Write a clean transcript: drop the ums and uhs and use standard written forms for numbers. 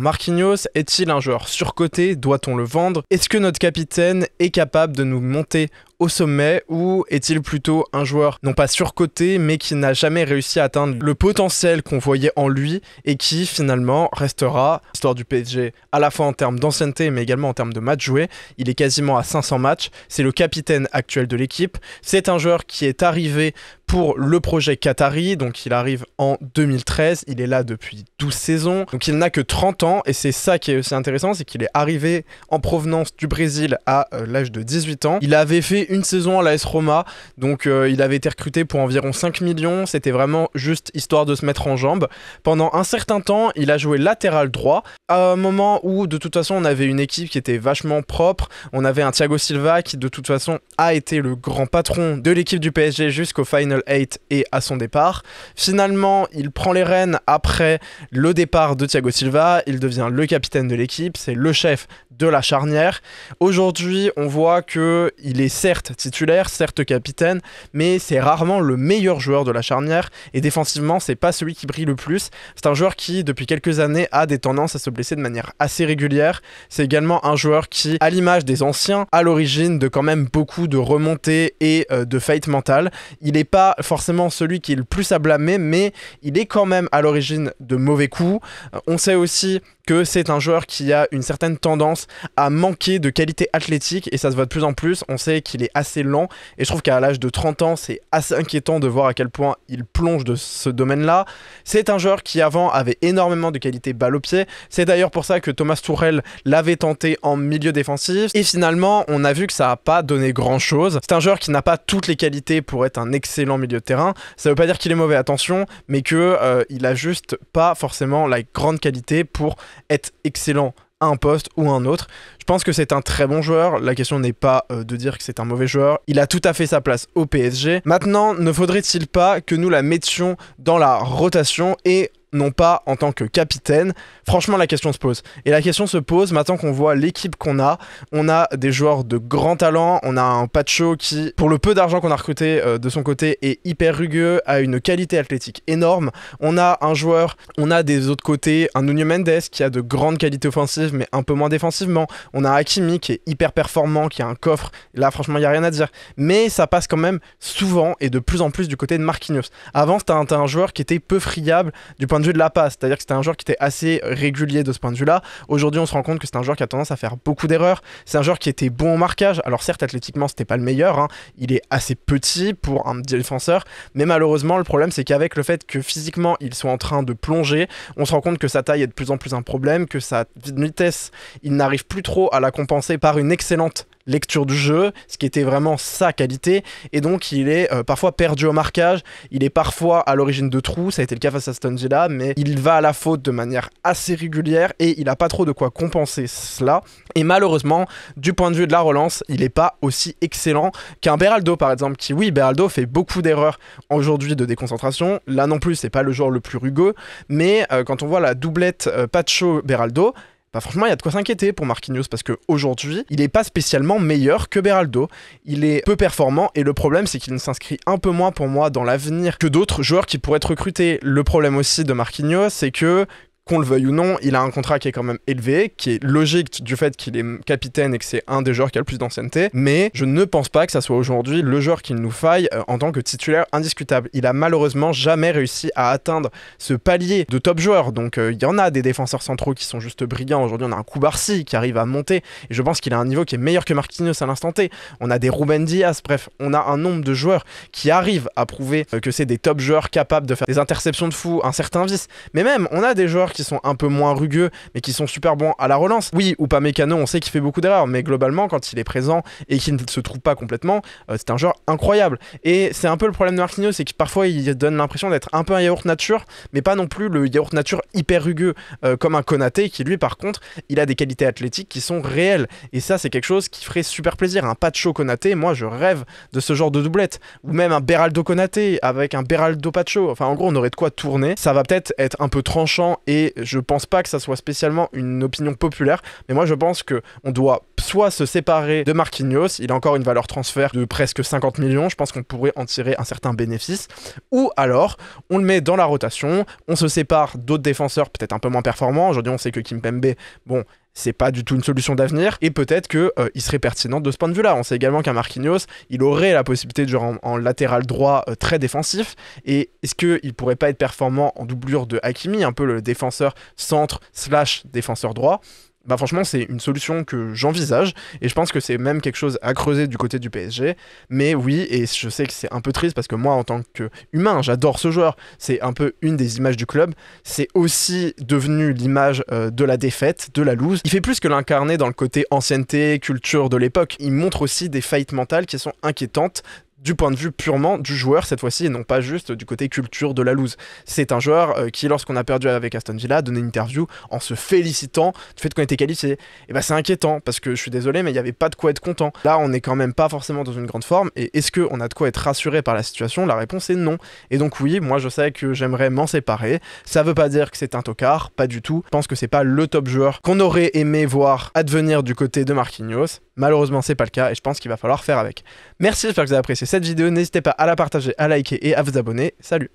Marquinhos est-il un joueur surcoté? Doit-on le vendre? Est-ce que notre capitaine est capable de nous monter au sommet ou est-il plutôt un joueur non pas surcoté mais qui n'a jamais réussi à atteindre le potentiel qu'on voyait en lui et qui finalement restera l'histoire du PSG à la fois en termes d'ancienneté mais également en termes de matchs joués. Il est quasiment à 500 matchs, c'est le capitaine actuel de l'équipe, c'est un joueur qui est arrivé pour le projet Qatari, donc il arrive en 2013, il est là depuis 12 saisons, donc il n'a que 30 ans et c'est ça qui est aussi intéressant, c'est qu'il est arrivé en provenance du Brésil à l'âge de 18 ans. Il avait fait une saison à l'AS Roma, donc il avait été recruté pour environ 5 millions, c'était vraiment juste histoire de se mettre en jambes. Pendant un certain temps, il a joué latéral droit, à un moment où de toute façon on avait une équipe qui était vachement propre, on avait un Thiago Silva qui de toute façon a été le grand patron de l'équipe du PSG jusqu'au Final 8 et à son départ. Finalement, il prend les rênes après le départ de Thiago Silva, il devient le capitaine de l'équipe, c'est le chef de la charnière. Aujourd'hui, on voit qu'il est certes titulaire, certes capitaine, mais c'est rarement le meilleur joueur de la charnière et défensivement, c'est pas celui qui brille le plus. C'est un joueur qui, depuis quelques années, a des tendances à se blesser de manière assez régulière. C'est également un joueur qui, à l'image des anciens, a l'origine de quand même beaucoup de remontées et de faillites mentales. Il n'est pas forcément celui qui est le plus à blâmer, mais il est quand même à l'origine de mauvais coups. On sait aussi que c'est un joueur qui a une certaine tendance à manquer de qualité athlétique et ça se voit de plus en plus. On sait qu'il est assez lent et je trouve qu'à l'âge de 30 ans, c'est assez inquiétant de voir à quel point il plonge de ce domaine-là. C'est un joueur qui avant avait énormément de qualité balle au pied. C'est d'ailleurs pour ça que Thomas Tuchel l'avait tenté en milieu défensif et finalement, on a vu que ça n'a pas donné grand-chose. C'est un joueur qui n'a pas toutes les qualités pour être un excellent milieu de terrain. Ça veut pas dire qu'il est mauvais, attention, mais qu'il a juste pas forcément la grande qualité pour être excellent à un poste ou à un autre. Je pense que c'est un très bon joueur, la question n'est pas de dire que c'est un mauvais joueur, il a tout à fait sa place au PSG. Maintenant, ne faudrait-il pas que nous la mettions dans la rotation et non pas en tant que capitaine? Franchement, la question se pose. Et la question se pose maintenant qu'on voit l'équipe qu'on a. On a des joueurs de grand talent. On a un Pacho qui, pour le peu d'argent qu'on a recruté de son côté, est hyper rugueux, a une qualité athlétique énorme. On a un joueur, on a des autres côtés, un Nuno Mendes qui a de grandes qualités offensives, mais un peu moins défensivement. On a Hakimi qui est hyper performant, qui a un coffre. Là, franchement, il n'y a rien à dire. Mais ça passe quand même souvent et de plus en plus du côté de Marquinhos. Avant, c'était un joueur qui était peu friable du point de vue de la passe, c'est-à-dire que c'était un joueur qui était assez régulier de ce point de vue-là. Aujourd'hui, on se rend compte que c'est un joueur qui a tendance à faire beaucoup d'erreurs. C'est un joueur qui était bon au marquage. Alors certes, athlétiquement, c'était pas le meilleur, hein. Il est assez petit pour un défenseur, mais malheureusement, le problème, c'est qu'avec le fait que physiquement, il soit en train de plonger, on se rend compte que sa taille est de plus en plus un problème, que sa vitesse, il n'arrive plus trop à la compenser par une excellente lecture du jeu, ce qui était vraiment sa qualité, et donc il est parfois perdu au marquage, il est parfois à l'origine de trous, ça a été le cas face à Aston Villa, mais il va à la faute de manière assez régulière et il a pas trop de quoi compenser cela, et malheureusement du point de vue de la relance, il est pas aussi excellent qu'un Beraldo par exemple, qui oui, Beraldo fait beaucoup d'erreurs aujourd'hui de déconcentration, là non plus c'est pas le joueur le plus rugueux, mais quand on voit la doublette Pacho-Beraldo, bah franchement, il y a de quoi s'inquiéter pour Marquinhos parce qu'aujourd'hui, il n'est pas spécialement meilleur que Beraldo. Il est peu performant et le problème, c'est qu'il ne s'inscrit un peu moins pour moi dans l'avenir que d'autres joueurs qui pourraient être recrutés. Le problème aussi de Marquinhos, c'est que qu'on le veuille ou non, il a un contrat qui est quand même élevé, qui est logique du fait qu'il est capitaine et que c'est un des joueurs qui a le plus d'ancienneté, mais je ne pense pas que ça soit aujourd'hui le joueur qu'il nous faille en tant que titulaire indiscutable. Il a malheureusement jamais réussi à atteindre ce palier de top joueur, donc il y en a des défenseurs centraux qui sont juste brillants. Aujourd'hui, on a un Koubarsi qui arrive à monter, et je pense qu'il a un niveau qui est meilleur que Marquinhos à l'instant T. On a des Ruben Dias, bref, on a un nombre de joueurs qui arrivent à prouver que c'est des top joueurs capables de faire des interceptions de fou, un certain vice, mais même, on a des joueurs qui sont un peu moins rugueux mais qui sont super bons à la relance. Oui, Upamecano, on sait qu'il fait beaucoup d'erreurs, mais globalement quand il est présent et qu'il ne se trouve pas complètement, c'est un joueur incroyable. Et c'est un peu le problème de Marquinhos, c'est que parfois il donne l'impression d'être un peu un yaourt nature, mais pas non plus le yaourt nature hyper rugueux comme un Konaté qui lui par contre il a des qualités athlétiques qui sont réelles, et ça c'est quelque chose qui ferait super plaisir. Un Pacho Konaté, moi je rêve de ce genre de doublette, ou même un Beraldo Konaté avec un Beraldo Pacho, enfin en gros on aurait de quoi tourner. Ça va peut-être être un peu tranchant et et je pense pas que ça soit spécialement une opinion populaire, mais moi je pense que on doit soit se séparer de Marquinhos, il a encore une valeur transfert de presque 50 millions, je pense qu'on pourrait en tirer un certain bénéfice, ou alors on le met dans la rotation, on se sépare d'autres défenseurs peut-être un peu moins performants. Aujourd'hui on sait que Kimpembe, bon, c'est pas du tout une solution d'avenir, et peut-être qu'il serait pertinent de ce point de vue-là. On sait également qu'un Marquinhos, il aurait la possibilité de jouer en latéral droit très défensif, et est-ce qu'il pourrait pas être performant en doublure de Hakimi, un peu le défenseur centre / défenseur droit? Bah franchement c'est une solution que j'envisage et je pense que c'est même quelque chose à creuser du côté du PSG, mais oui, et je sais que c'est un peu triste parce que moi en tant qu'humain j'adore ce joueur, c'est un peu une des images du club, c'est aussi devenu l'image de la défaite, de la lose. Il fait plus que l'incarner dans le côté ancienneté, culture de l'époque, il montre aussi des faillites mentales qui sont inquiétantes du point de vue purement du joueur cette fois-ci et non pas juste du côté culture de la loose. C'est un joueur qui, lorsqu'on a perdu avec Aston Villa, a donné une interview en se félicitant du fait qu'on était qualifié. Et bah c'est inquiétant parce que je suis désolé mais il n'y avait pas de quoi être content. Là on est quand même pas forcément dans une grande forme et est-ce qu'on a de quoi être rassuré par la situation? La réponse est non. Et donc oui, moi je sais que j'aimerais m'en séparer. Ça veut pas dire que c'est un tocard, pas du tout. Je pense que c'est pas le top joueur qu'on aurait aimé voir advenir du côté de Marquinhos. Malheureusement c'est pas le cas et je pense qu'il va falloir faire avec. Merci, j'espère que vous avez apprécié cette vidéo, n'hésitez pas à la partager, à liker et à vous abonner. Salut!